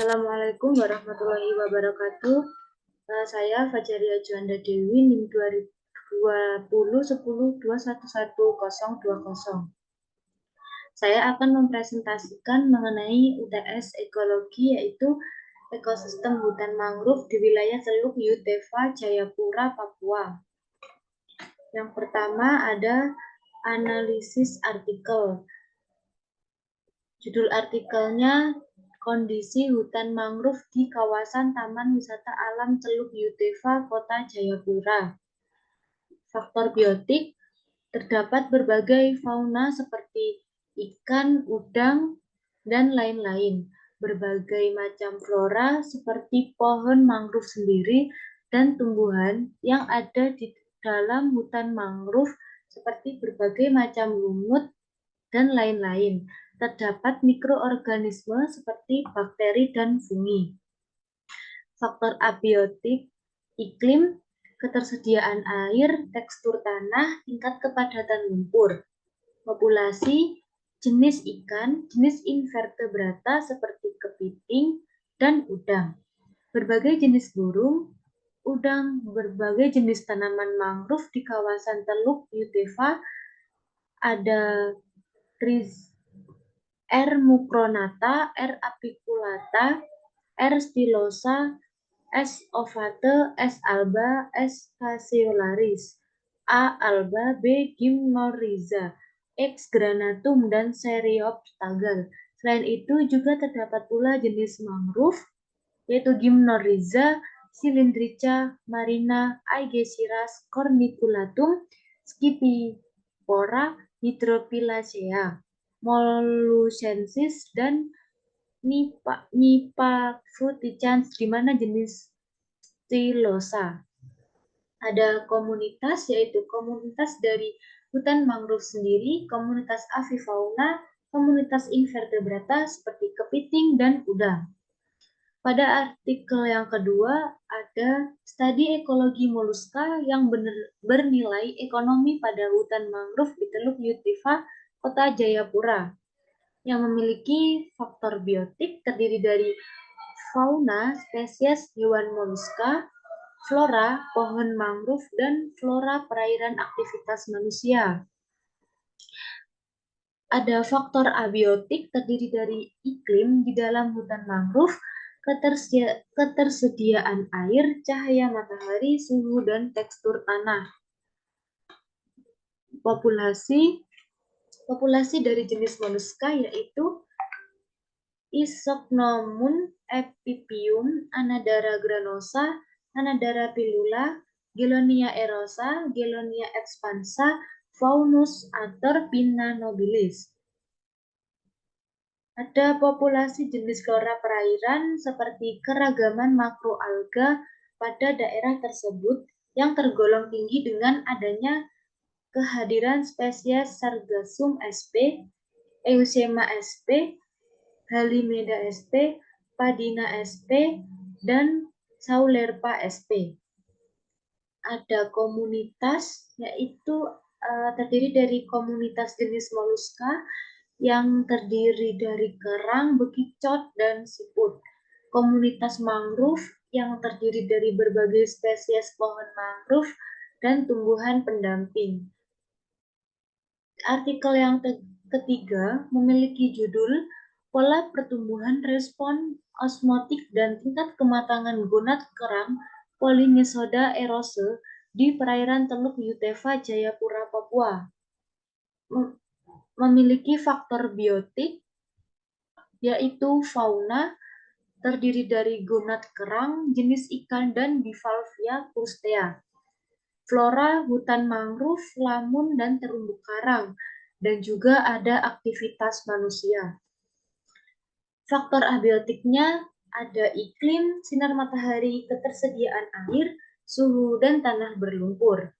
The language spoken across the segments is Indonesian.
Assalamualaikum warahmatullahi wabarakatuh. Saya Fajaria Juanda Dewi, NIM 2010 10 21 Saya akan mempresentasikan mengenai UTS Ekologi, yaitu ekosistem hutan mangrove di wilayah Teluk Yutefa, Jayapura, Papua. Yang pertama ada analisis artikel. Judul artikelnya Kondisi Hutan Mangrove di Kawasan Taman Wisata Alam Teluk Yutefa, Kota Jayapura. Faktor biotik, terdapat berbagai fauna seperti ikan, udang, dan lain-lain. Berbagai macam flora seperti pohon mangrove sendiri dan tumbuhan yang ada di dalam hutan mangrove seperti berbagai macam lumut dan lain-lain. Terdapat mikroorganisme seperti bakteri dan fungi. Faktor abiotik, iklim, ketersediaan air, tekstur tanah, tingkat kepadatan lumpur. Populasi, jenis ikan, jenis invertebrata seperti kepiting dan udang. Berbagai jenis burung, udang, berbagai jenis tanaman mangrove di kawasan Teluk Yutefa, ada R. mucronata, R. apiculata, R. stylosa, S. ovate, S. alba, S. fasciolaris, A. alba, B. gymnorrhiza, X. granatum, dan Cereoptagal. Selain itu juga terdapat pula jenis mangrove, yaitu Gymnorrhiza, Cylindrica marina, Aegesiras corniculatum, Scipipora, Hydrophyllacea, Molluscensis, dan Nipah fruticans, di mana jenis Stylosa. Ada komunitas, yaitu komunitas dari hutan mangrove sendiri, komunitas avifauna, komunitas invertebrata seperti kepiting dan udang. Pada artikel yang kedua, ada studi ekologi moluska yang bernilai ekonomi pada hutan mangrove di Teluk Yutefa, Kota Jayapura, yang memiliki faktor biotik terdiri dari fauna, spesies hewan moluska, flora, pohon mangrove, dan flora perairan aktivitas manusia. Ada faktor abiotik terdiri dari iklim di dalam hutan mangrove, ketersediaan air, cahaya matahari, suhu, dan tekstur tanah. Populasi dari jenis moluska yaitu Isocnomum epipium, Anadara granosa, Anadara pilula, Gelonia erosa, Gelonia expansa, Faunus ater, Pinna nobilis. Ada populasi jenis flora perairan seperti keragaman makroalga pada daerah tersebut yang tergolong tinggi dengan adanya kehadiran spesies Sargassum sp, Eusema sp, Halimeda sp, Padina sp, dan Saulerpa sp. Ada komunitas, yaitu terdiri dari komunitas jenis moluska yang terdiri dari kerang, bekicot, dan siput. Komunitas mangrove yang terdiri dari berbagai spesies pohon mangrove dan tumbuhan pendamping. Artikel yang ketiga memiliki judul Pola Pertumbuhan Respon Osmotik dan Tingkat Kematangan Gonad Kerang Polynesoda erose di Perairan Teluk Yutefa, Jayapura, Papua. Memiliki faktor biotik, yaitu fauna, terdiri dari gonad kerang, jenis ikan, dan bivalvia crustea. Flora, hutan mangrove, lamun, dan terumbu karang, dan juga ada aktivitas manusia. Faktor abiotiknya ada iklim, sinar matahari, ketersediaan air, suhu, dan tanah berlumpur.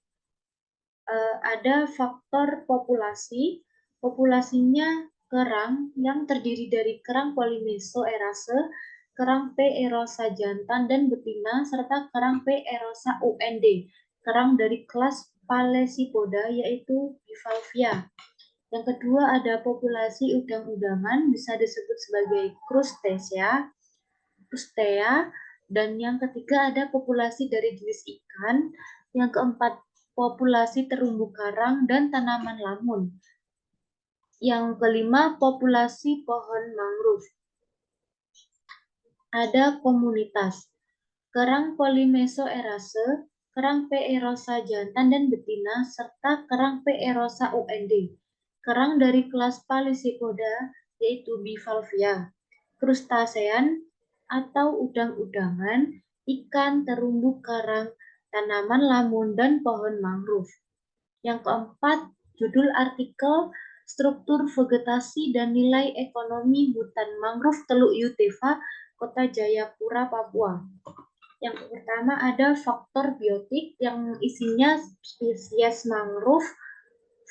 Ada faktor populasi, populasinya kerang yang terdiri dari kerang Polyneso erase, kerang P. erosa jantan dan betina, serta kerang P. erosa UND, kerang dari kelas Phalecipoda, yaitu bivalvia. Yang kedua ada populasi udang-udangan, bisa disebut sebagai crustacea. crustacea, dan yang ketiga ada populasi dari jenis ikan, yang keempat populasi terumbu karang dan tanaman lamun, yang kelima populasi pohon mangrove. Ada komunitas kerang Polymeso erase, kerang P. erosa jantan dan betina, serta kerang P. erosa UND. Kerang dari kelas Palisepoda, yaitu bivalvia, krustasean atau udang-udangan, ikan, terumbu karang, tanaman lamun, dan pohon mangrove. Yang keempat, judul artikel struktur vegetasi dan nilai ekonomi hutan mangrove Teluk Yutefa, Kota Jayapura, Papua. Yang pertama ada faktor biotik yang isinya spesies mangrove,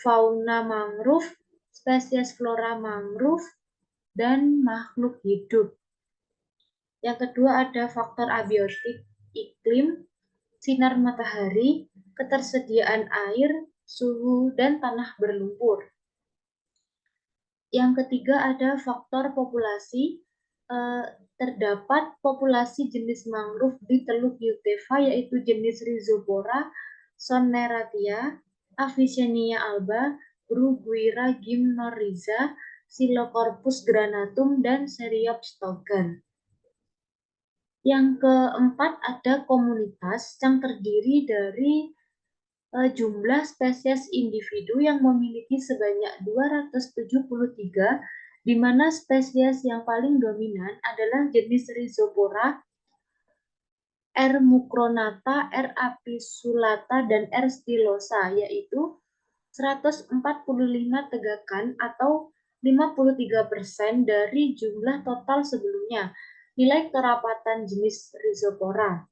fauna mangrove, spesies flora mangrove, dan makhluk hidup. Yang kedua ada faktor abiotik iklim, sinar matahari, ketersediaan air, suhu, dan tanah berlumpur. Yang ketiga ada faktor populasi. Terdapat populasi jenis mangrove di Teluk Yutefa yaitu jenis Rhizopora, Soneratia, Avicennia alba, Bruguiera gymnorrhiza, Psilocorpus granatum, dan Seriops togan. Yang keempat ada komunitas yang terdiri dari jumlah spesies individu yang memiliki sebanyak 273, di mana spesies yang paling dominan adalah jenis Rhizopora, R. mucronata, R. apisulata, dan R. stylosa, yaitu 145 tegakan atau 53% dari jumlah total sebelumnya. Nilai kerapatan jenis Rhizopora.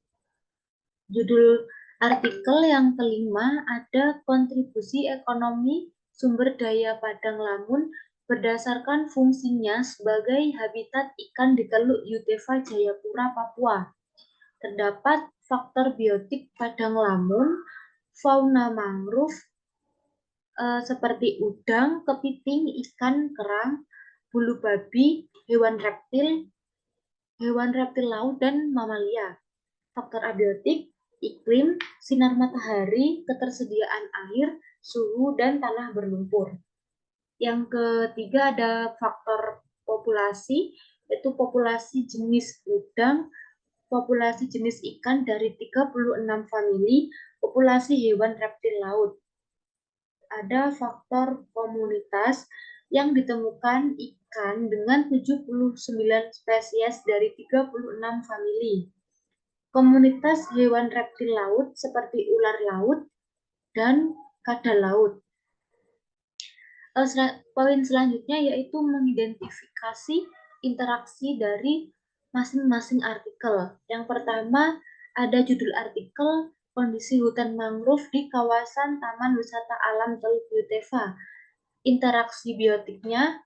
Judul artikel yang kelima ada kontribusi ekonomi sumber daya padang lamun berdasarkan fungsinya sebagai habitat ikan di Teluk Yutefa, Jayapura, Papua. Terdapat faktor biotik padang lamun, fauna mangrove seperti udang, kepiting, ikan, kerang, bulu babi, hewan reptil laut, dan mamalia. Faktor abiotik iklim, sinar matahari, ketersediaan air, suhu, dan tanah berlumpur. Yang ketiga ada faktor populasi, yaitu populasi jenis udang, populasi jenis ikan dari 36 famili, populasi hewan reptil laut. Ada faktor komunitas yang ditemukan ikan dengan 79 spesies dari 36 famili. Komunitas hewan reptil laut seperti ular laut dan kadal laut. Poin selanjutnya yaitu mengidentifikasi interaksi dari masing-masing artikel. Yang pertama ada judul artikel kondisi hutan mangrove di kawasan Taman Wisata Alam Teluk Yutefa. Interaksi biotiknya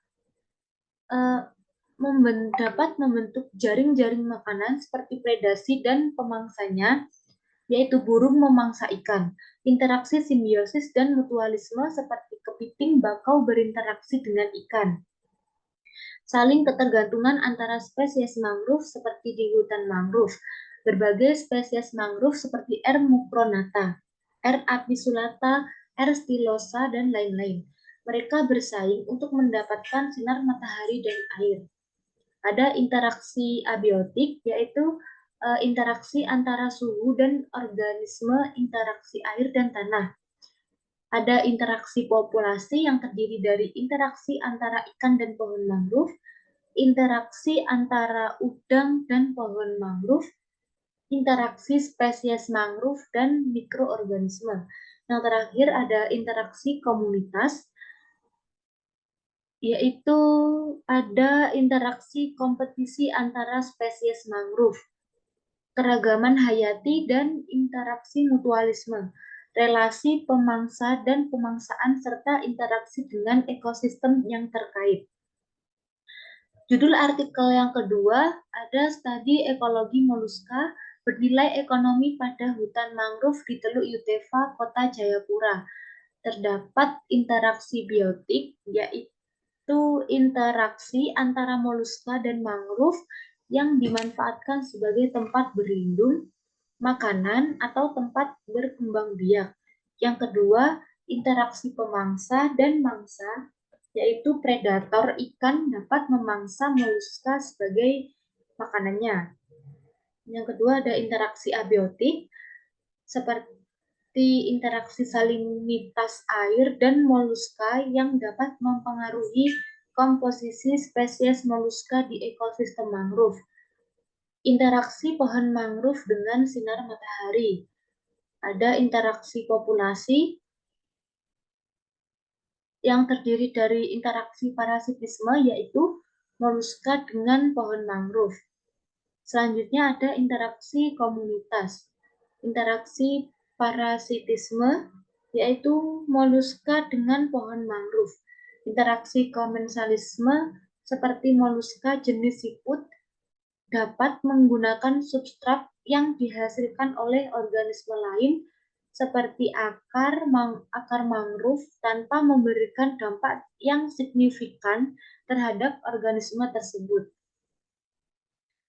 dapat membentuk jaring-jaring makanan seperti predasi dan pemangsanya, yaitu burung memangsa ikan. Interaksi simbiosis dan mutualisme seperti kepiting bakau berinteraksi dengan ikan. Saling ketergantungan antara spesies mangrove seperti di hutan mangrove. Berbagai spesies mangrove seperti R. mucronata, R. apisulata, R. stylosa, dan lain-lain. Mereka bersaing untuk mendapatkan sinar matahari dan air. Ada interaksi abiotik, yaitu interaksi antara suhu dan organisme, interaksi air dan tanah. Ada interaksi populasi yang terdiri dari interaksi antara ikan dan pohon mangrove, interaksi antara udang dan pohon mangrove, interaksi spesies mangrove dan mikroorganisme. Yang terakhir ada interaksi komunitas, yaitu ada interaksi kompetisi antara spesies mangrove, keragaman hayati, dan interaksi mutualisme, relasi pemangsa dan pemangsaan, serta interaksi dengan ekosistem yang terkait. Judul artikel yang kedua ada studi ekologi moluska bernilai ekonomi pada hutan mangrove di Teluk Yutefa, Kota Jayapura. Terdapat interaksi biotik, yaitu interaksi antara moluska dan mangrove yang dimanfaatkan sebagai tempat berlindung, makanan, atau tempat berkembang biak. Yang kedua, interaksi pemangsa dan mangsa, yaitu predator ikan dapat memangsa moluska sebagai makanannya. Yang kedua ada interaksi abiotik, seperti interaksi salinitas air dan moluska yang dapat mempengaruhi komposisi spesies moluska di ekosistem mangrove. Interaksi pohon mangrove dengan sinar matahari. Ada interaksi populasi yang terdiri dari interaksi parasitisme, yaitu moluska dengan pohon mangrove. Selanjutnya ada interaksi komunitas. Interaksi parasitisme, yaitu moluska dengan pohon mangrove. Interaksi komensalisme, seperti moluska jenis siput, dapat menggunakan substrat yang dihasilkan oleh organisme lain seperti akar mangrove tanpa memberikan dampak yang signifikan terhadap organisme tersebut.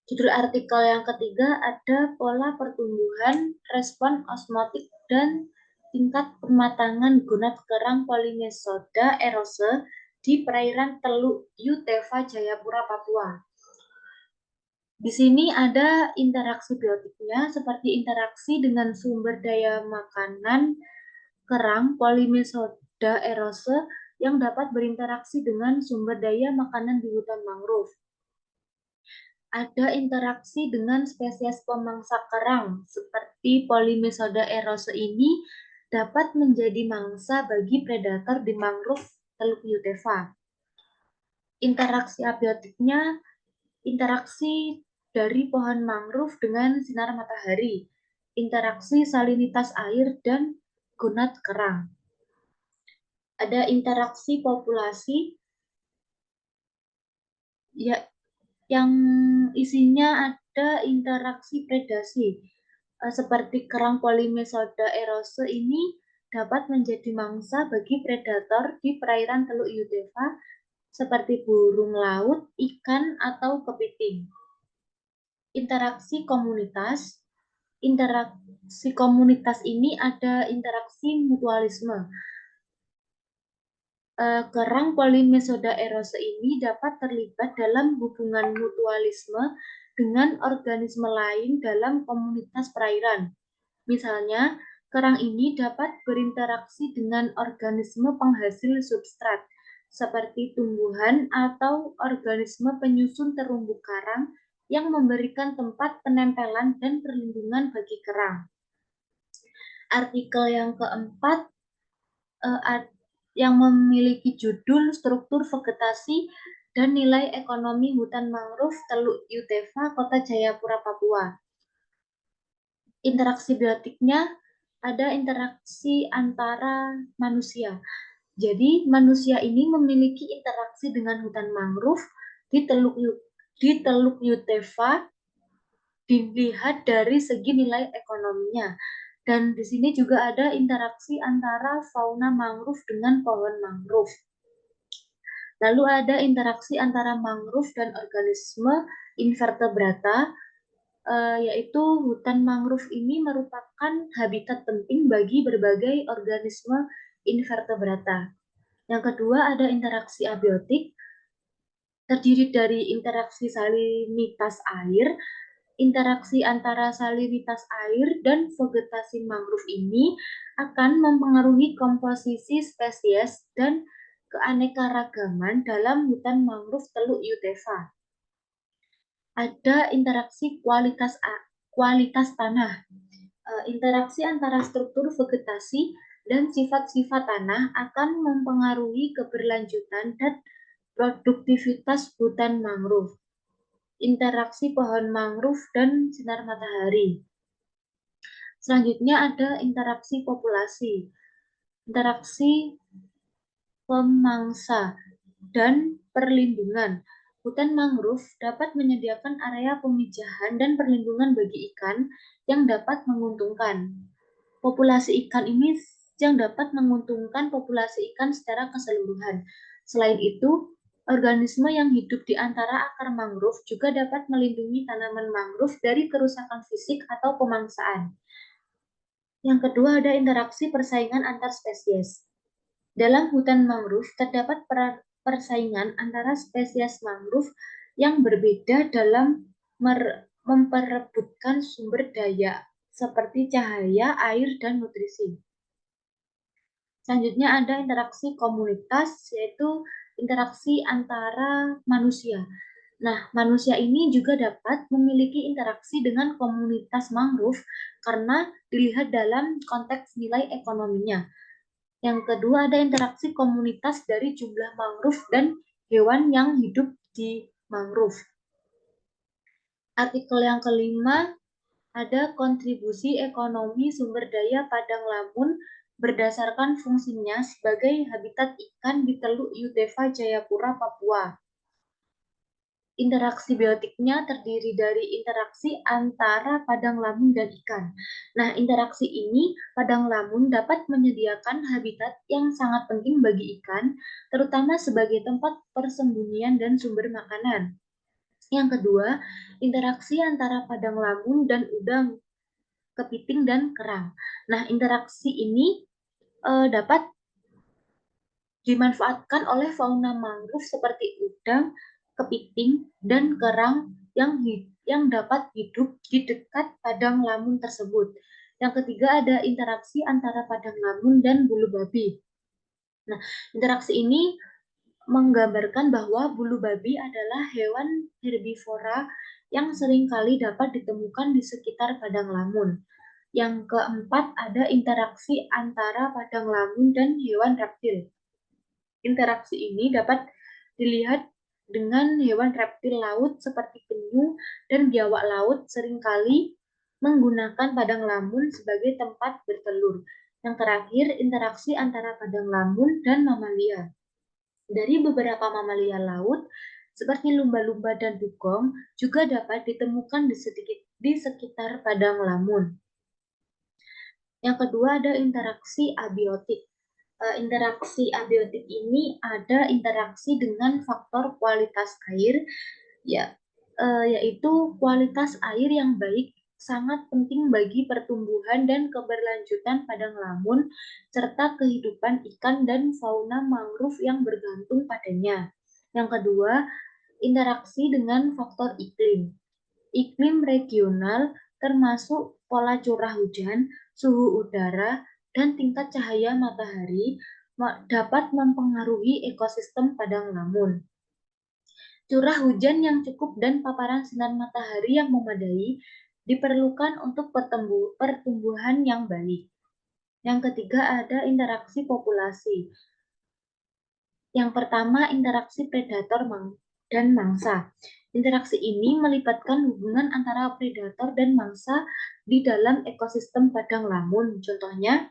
Judul artikel yang ketiga ada pola pertumbuhan, respon osmotik, dan tingkat pematangan gonad kerang Polymesoda erose di perairan Teluk Yutefa, Jayapura, Papua. Di sini ada interaksi biotiknya seperti interaksi dengan sumber daya makanan kerang Polymesoda erose yang dapat berinteraksi dengan sumber daya makanan di hutan mangrove. Ada interaksi dengan spesies pemangsa kerang seperti Polymesoda erose ini dapat menjadi mangsa bagi predator di mangrove Teluk Yutefa. Interaksi abiotiknya interaksi dari pohon mangrove dengan sinar matahari, interaksi salinitas air, dan gonad kerang. Ada interaksi populasi yang isinya ada interaksi predasi, seperti kerang Polymesoda erose ini dapat menjadi mangsa bagi predator di perairan Teluk Yutefa seperti burung laut, ikan, atau kepiting. Interaksi komunitas. Interaksi komunitas ini ada interaksi mutualisme. Kerang Polymesoda erose ini dapat terlibat dalam hubungan mutualisme dengan organisme lain dalam komunitas perairan. Misalnya, kerang ini dapat berinteraksi dengan organisme penghasil substrat, seperti tumbuhan atau organisme penyusun terumbu karang yang memberikan tempat penempelan dan perlindungan bagi kerang. Artikel yang keempat yang memiliki judul Struktur Vegetasi dan Nilai Ekonomi Hutan Mangrove Teluk Yutefa, Kota Jayapura, Papua. Interaksi biotiknya ada interaksi antara manusia. Jadi manusia ini memiliki interaksi dengan hutan mangrove di Teluk Yutefa dilihat dari segi nilai ekonominya. Dan di sini juga ada interaksi antara fauna mangrove dengan pohon mangrove. Lalu ada interaksi antara mangrove dan organisme invertebrata, yaitu hutan mangrove ini merupakan habitat penting bagi berbagai organisme invertebrata. Yang kedua ada interaksi abiotik, terdiri dari interaksi salinitas air. Interaksi antara salinitas air dan vegetasi mangrove ini akan mempengaruhi komposisi spesies dan keanekaragaman dalam hutan mangrove Teluk Yutefa. Ada interaksi kualitas tanah. Interaksi antara struktur vegetasi dan sifat-sifat tanah akan mempengaruhi keberlanjutan dan produktivitas hutan mangrove. Interaksi pohon mangrove dan sinar matahari. Selanjutnya ada interaksi populasi. Interaksi pemangsa dan perlindungan. Hutan mangrove dapat menyediakan area pemijahan dan perlindungan bagi ikan yang dapat menguntungkan. Populasi ikan ini yang dapat menguntungkan populasi ikan secara keseluruhan. Selain itu, Organisme yang hidup di antara akar mangrove juga dapat melindungi tanaman mangrove dari kerusakan fisik atau pemangsaan. Yang kedua ada interaksi persaingan antar spesies. Dalam hutan mangrove terdapat persaingan antara spesies mangrove yang berbeda dalam memperebutkan sumber daya seperti cahaya, air, dan nutrisi. Selanjutnya ada interaksi komunitas, yaitu interaksi antara manusia. Nah, manusia ini juga dapat memiliki interaksi dengan komunitas mangrove karena dilihat dalam konteks nilai ekonominya. Yang kedua ada interaksi komunitas dari jumlah mangrove dan hewan yang hidup di mangrove. Artikel yang kelima ada kontribusi ekonomi sumber daya padang lamun berdasarkan fungsinya sebagai habitat ikan di Teluk Yutefa, Jayapura, Papua. Interaksi biotiknya terdiri dari interaksi antara padang lamun dan ikan. Nah, interaksi ini padang lamun dapat menyediakan habitat yang sangat penting bagi ikan, terutama sebagai tempat persembunyian dan sumber makanan. Yang kedua, interaksi antara padang lamun dan udang, kepiting, dan kerang. Nah, interaksi ini dapat dimanfaatkan oleh fauna mangrove seperti udang, kepiting, dan kerang yang dapat hidup di dekat padang lamun tersebut. Yang ketiga ada interaksi antara padang lamun dan bulu babi. Nah, interaksi ini menggambarkan bahwa bulu babi adalah hewan herbivora yang seringkali dapat ditemukan di sekitar padang lamun. Yang keempat ada interaksi antara padang lamun dan hewan reptil. Interaksi ini dapat dilihat dengan hewan reptil laut seperti penyu dan biawak laut seringkali menggunakan padang lamun sebagai tempat bertelur. Yang terakhir, interaksi antara padang lamun dan mamalia. Dari beberapa mamalia laut, seperti lumba-lumba dan dugong, juga dapat ditemukan di sekitar padang lamun. Yang kedua ada interaksi abiotik. Interaksi abiotik ini ada interaksi dengan faktor kualitas air, yaitu kualitas air yang baik sangat penting bagi pertumbuhan dan keberlanjutan padang lamun, serta kehidupan ikan dan fauna mangrove yang bergantung padanya. Yang kedua, interaksi dengan faktor iklim. Iklim regional termasuk pola curah hujan, suhu udara, dan tingkat cahaya matahari dapat mempengaruhi ekosistem padang lamun. Curah hujan yang cukup dan paparan sinar matahari yang memadai diperlukan untuk pertumbuhan yang baik. Yang ketiga ada interaksi populasi. Yang pertama interaksi predator dan mangsa. Interaksi ini melibatkan hubungan antara predator dan mangsa di dalam ekosistem padang lamun. Contohnya,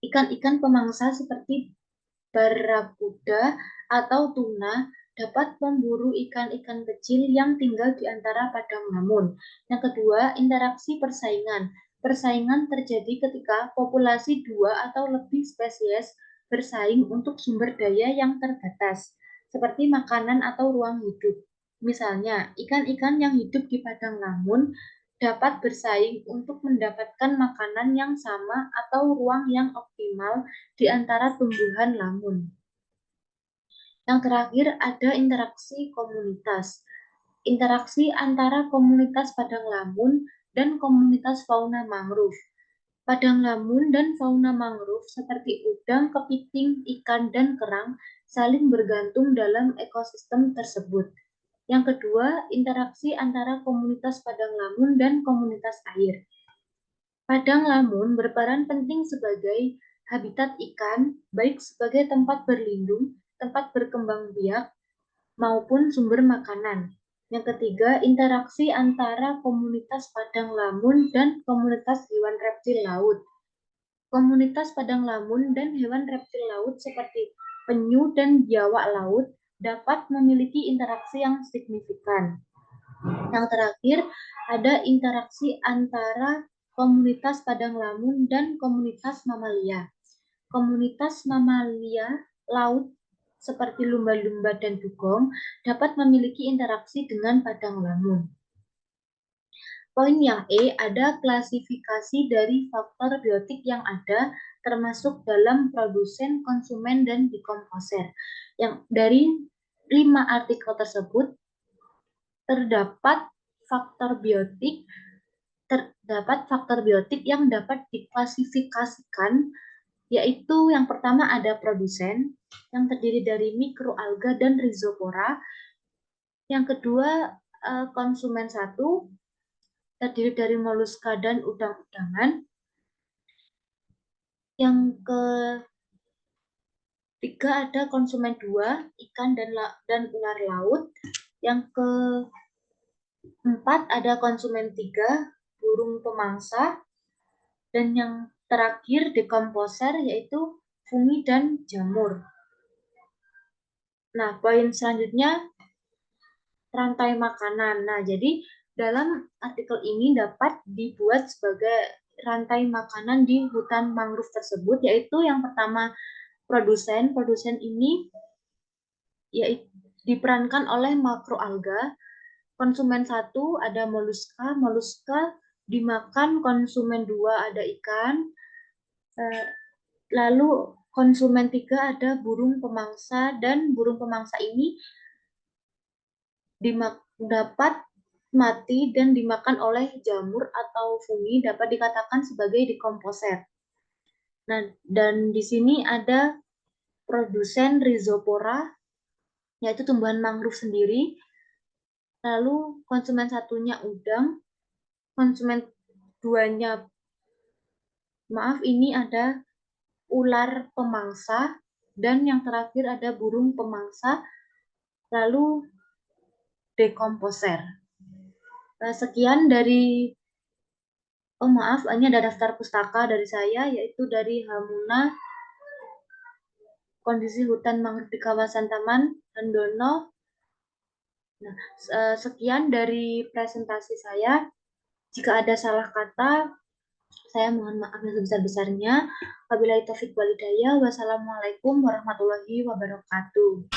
ikan-ikan pemangsa seperti barakuda atau tuna dapat memburu ikan-ikan kecil yang tinggal di antara padang lamun. Yang kedua, interaksi persaingan. Persaingan terjadi ketika populasi dua atau lebih spesies bersaing untuk sumber daya yang terbatas, seperti makanan atau ruang hidup. Misalnya, ikan-ikan yang hidup di padang lamun dapat bersaing untuk mendapatkan makanan yang sama atau ruang yang optimal di antara tumbuhan lamun. Yang terakhir ada interaksi komunitas. Interaksi antara komunitas padang lamun dan komunitas fauna mangrove. Padang lamun dan fauna mangrove seperti udang, kepiting, ikan, dan kerang saling bergantung dalam ekosistem tersebut. Yang kedua, interaksi antara komunitas padang lamun dan komunitas air. Padang lamun berperan penting sebagai habitat ikan, baik sebagai tempat berlindung, tempat berkembang biak, maupun sumber makanan. Yang ketiga, interaksi antara komunitas padang lamun dan komunitas hewan reptil laut. Komunitas padang lamun dan hewan reptil laut seperti penyu dan biawak laut dapat memiliki interaksi yang signifikan. Yang terakhir, ada interaksi antara komunitas padang lamun dan komunitas mamalia. Komunitas mamalia laut seperti lumba-lumba dan dugong dapat memiliki interaksi dengan padang lamun. Poin yang E, ada klasifikasi dari faktor biotik yang ada, termasuk dalam produsen, konsumen, dan dekomposer. Yang dari 5 artikel tersebut, terdapat faktor biotik yang dapat diklasifikasikan, yaitu yang pertama ada produsen, yang terdiri dari mikroalga dan rhizopora. Yang kedua, konsumen 1, terdiri dari moluska dan udang-udangan. Yang ketiga ada konsumen 2, ikan dan ular laut. Yang keempat ada konsumen 3, burung pemangsa. Dan yang terakhir dekomposer, yaitu fungi dan jamur. Nah, poin selanjutnya rantai makanan. Nah, jadi dalam artikel ini dapat dibuat sebagai rantai makanan di hutan mangrove tersebut, yaitu yang pertama produsen. Produsen ini yaitu diperankan oleh makroalga. Konsumen 1 ada moluska. Moluska dimakan. Konsumen 2 ada ikan. Lalu konsumen 3 ada burung pemangsa, dan burung pemangsa ini dapat mati dan dimakan oleh jamur atau fungi, dapat dikatakan sebagai dekomposer. Nah, dan di sini ada produsen rhizopora, yaitu tumbuhan mangrove sendiri. Lalu konsumen satunya udang, konsumen duanya, ini ada ular pemangsa, dan yang terakhir ada burung pemangsa, lalu dekomposer. Sekian dari, ini ada daftar pustaka dari saya, yaitu dari Hamuna, Kondisi Hutan Mangrove di Kawasan Taman Rendono. Nah, sekian dari presentasi saya. Jika ada salah kata, saya mohon maaf yang sebesar-besarnya. Wabillahi taufiq wal hidayah. Wassalamualaikum warahmatullahi wabarakatuh.